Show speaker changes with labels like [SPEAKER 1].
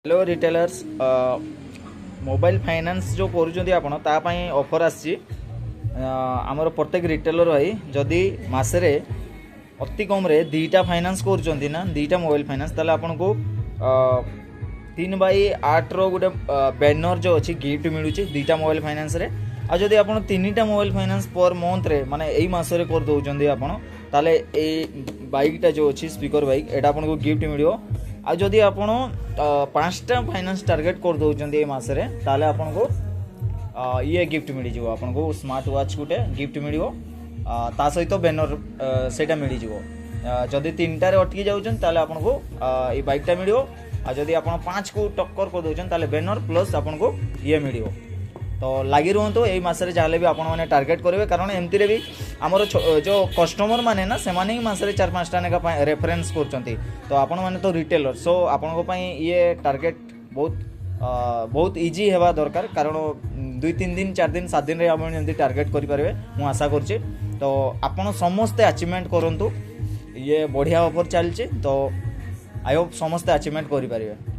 [SPEAKER 1] Hello retailers mobile finance जो करूँ offer आमर प्रत्येक रिटेलर भाई जदि मसरे अति कम रे दीटा फाइनान्स ना दीटा मोबाइल फाइनान्स ताले आपन को 3/8 रो गोटे बैनर जो अच्छी गिफ्ट मिलूँ दीटा मोबाइल फाइनान्स रे आ जदि आपन 3टा मोबाइल फाइनान्स पर मंथ रे माने एई मासरे कर दउचंदी आपन ताले ए बाइकटा जो अच्छी स्पीकर बाइक एटा आपन को गिफ्ट मिलियो आ जदि आपण 5टा फाइनान्स टार्गेट कर दउचंदी ए मासरे ताले आपन को ये गिफ्ट मिल जाव आपन को स्मार्ट वॉच गोटे गिफ्ट मिल ता सहित बैनर सेटा मिल जाव जदि 3टा रे अटकी जाउचन ताले आपन को ये बाइकटा मिल आ जदि आपन 5 को टक्कर कर दउचन ताले बैनर प्लस आपन को ये मिल तो लगी रुहतु यही मसरे जहाँ भी आपण मैंने टार्गेट करेंगे कारण एमती भी आमर जो कस्टमर माने ना से मसरे 4-5टा नेका रेफरेन्स कर तो आपण मैंने तो रिटेलर सो आपण ये टार्गेट बहुत इजी हेबा दरकार कारण 2-3 दिन 4 दिन 7 दिन रे आपण एमती टार्गेट करि पारबे मु आशा करछि तो आपण समस्ते अचीवमेंट करंतु ये बढ़िया ऑफर चलछि तो आई होप समस्ते अचीवमेंट करि पारबे।